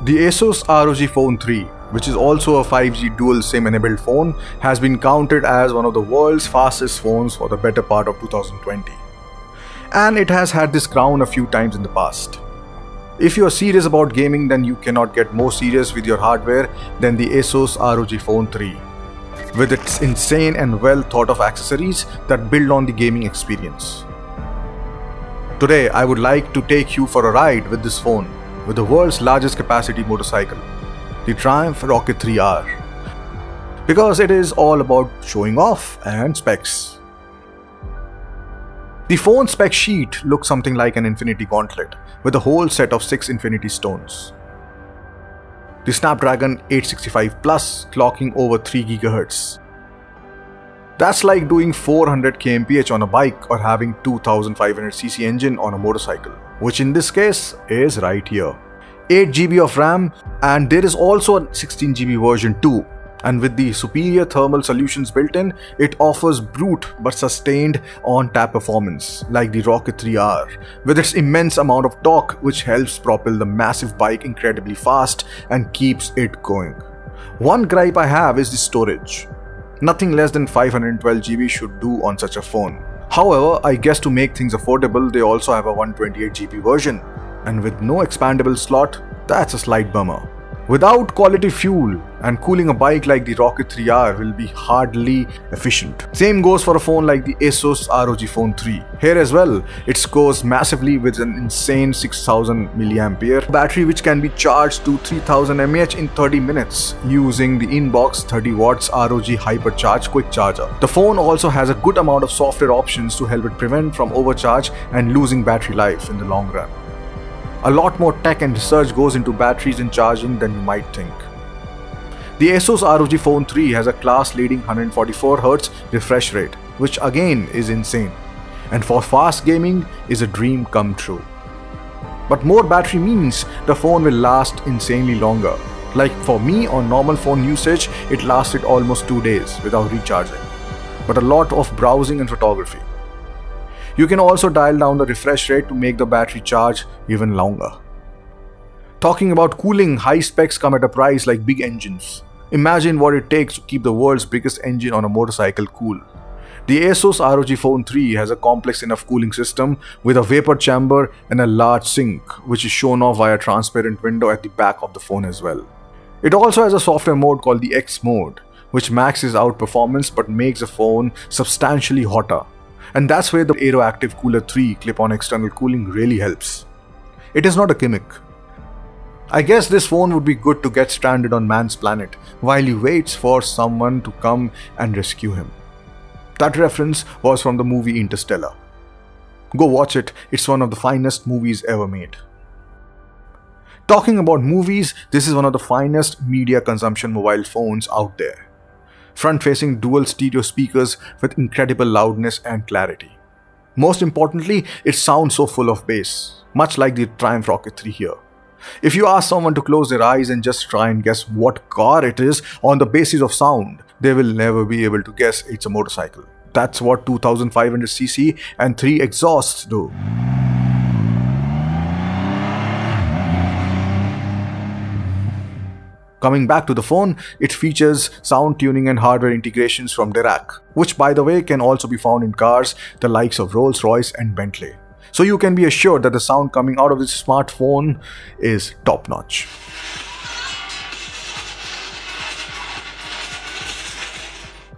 The ASUS ROG Phone 3, which is also a 5G dual SIM enabled phone, has been counted as one of the world's fastest phones for the better part of 2020. And it has had this crown a few times in the past. If you are serious about gaming, then you cannot get more serious with your hardware than the ASUS ROG Phone 3, with its insane and well thought of accessories that build on the gaming experience. Today, I would like to take you for a ride with this phone, with the world's largest capacity motorcycle, the Triumph Rocket 3R, because it is all about showing off and specs. The phone spec sheet looks something like an infinity gauntlet with a whole set of 6 infinity stones. The Snapdragon 865 Plus clocking over 3 GHz. That's like doing 400 kmph on a bike or having 2500cc engine on a motorcycle, which in this case is right here. 8 GB of RAM, and there is also a 16 GB version too. And with the superior thermal solutions built in, it offers brute but sustained on-tap performance like the Rocket 3R, with its immense amount of torque which helps propel the massive bike incredibly fast and keeps it going. One gripe I have is the storage. Nothing less than 512 GB should do on such a phone. However, I guess to make things affordable, they also have a 128 GB version, and with no expandable slot, that's a slight bummer. Without quality fuel, and cooling a bike like the Rocket 3R will be hardly efficient. Same goes for a phone like the ASUS ROG Phone 3. Here as well, it scores massively with an insane 6000 mAh battery which can be charged to 3000 mAh in 30 minutes using the inbox 30 watts ROG Hypercharge quick charger. The phone also has a good amount of software options to help it prevent from overcharge and losing battery life in the long run. A lot more tech and research goes into batteries and charging than you might think. The ASUS ROG Phone 3 has a class-leading 144Hz refresh rate, which again is insane, and for fast gaming is a dream come true. But more battery means the phone will last insanely longer. Like for me on normal phone usage, it lasted almost 2 days without recharging, but a lot of browsing and photography. You can also dial down the refresh rate to make the battery charge even longer. Talking about cooling, high specs come at a price like big engines. Imagine what it takes to keep the world's biggest engine on a motorcycle cool. The ASUS ROG Phone 3 has a complex enough cooling system with a vapor chamber and a large sink, which is shown off via a transparent window at the back of the phone as well. It also has a software mode called the X mode, which maxes out performance but makes the phone substantially hotter. And that's where the AeroActive Cooler 3 clip-on external cooling really helps. It is not a gimmick. I guess this phone would be good to get stranded on man's planet while he waits for someone to come and rescue him. That reference was from the movie Interstellar. Go watch it, it's one of the finest movies ever made. Talking about movies, this is one of the finest media consumption mobile phones out there. Front-facing dual stereo speakers with incredible loudness and clarity. Most importantly, it sounds so full of bass, much like the Triumph Rocket 3 here. If you ask someone to close their eyes and just try and guess what car it is on the basis of sound, they will never be able to guess it's a motorcycle. That's what 2500cc and 3 exhausts do. Coming back to the phone, it features sound tuning and hardware integrations from Dirac, which by the way can also be found in cars the likes of Rolls-Royce and Bentley. So you can be assured that the sound coming out of this smartphone is top-notch.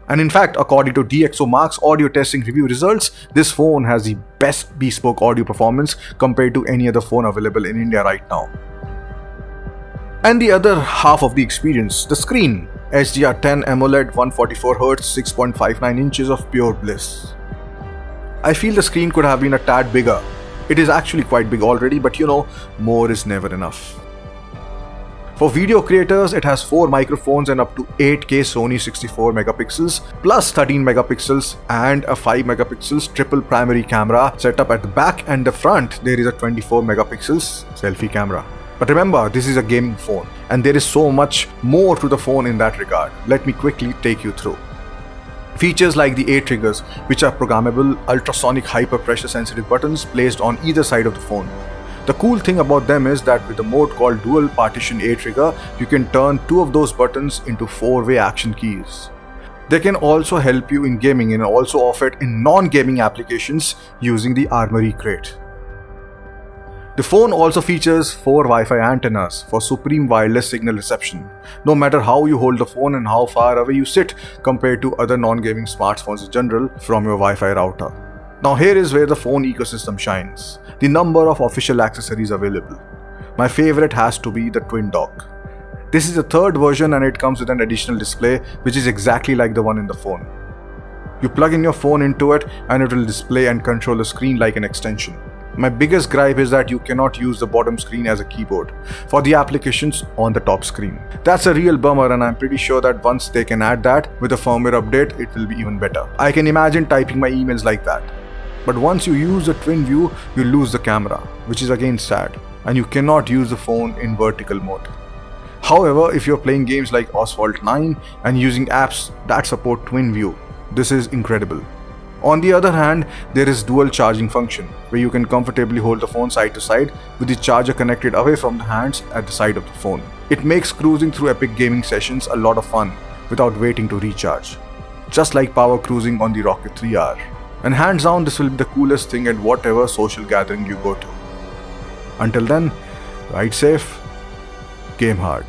And in fact, according to DxOMark's audio testing review results, this phone has the best bespoke audio performance compared to any other phone available in India right now. And the other half of the experience, the screen. HDR10 AMOLED 144Hz 6.59 inches of pure bliss. I feel the screen could have been a tad bigger. It is actually quite big already, but you know, more is never enough. For video creators, it has 4 microphones and up to 8K Sony 64 megapixels plus 13 megapixels and a 5 megapixels triple primary camera set up at the back, and the front there is a 24 megapixels selfie camera. But remember, this is a gaming phone and there is so much more to the phone in that regard. Let me quickly take you through. Features like the 8 triggers, which are programmable ultrasonic hyper pressure sensitive buttons placed on either side of the phone. The cool thing about them is that with the mode called Dual Partition A trigger, you can turn 2 of those buttons into 4-way action keys. They can also help you in gaming and also offer it in non-gaming applications using the Armory crate. The phone also features 4 Wi-Fi antennas for supreme wireless signal reception, no matter how you hold the phone and how far away you sit compared to other non-gaming smartphones in general from your Wi-Fi router. Now here is where the phone ecosystem shines. The number of official accessories available. My favorite has to be the Twin Dock. This is the 3rd version and it comes with an additional display which is exactly like the one in the phone. You plug in your phone into it and it will display and control the screen like an extension. My biggest gripe is that you cannot use the bottom screen as a keyboard for the applications on the top screen. That's a real bummer and I'm pretty sure that once they can add that with a firmware update, it will be even better. I can imagine typing my emails like that. But once you use the twin view, you lose the camera, which is again sad, and you cannot use the phone in vertical mode. However, if you're playing games like Asphalt 9 and using apps that support twin view, this is incredible. On the other hand, there is dual charging function, where you can comfortably hold the phone side to side with the charger connected away from the hands at the side of the phone. It makes cruising through epic gaming sessions a lot of fun without waiting to recharge, just like power cruising on the Rocket 3R. And hands down, this will be the coolest thing at whatever social gathering you go to. Until then, ride safe, game hard.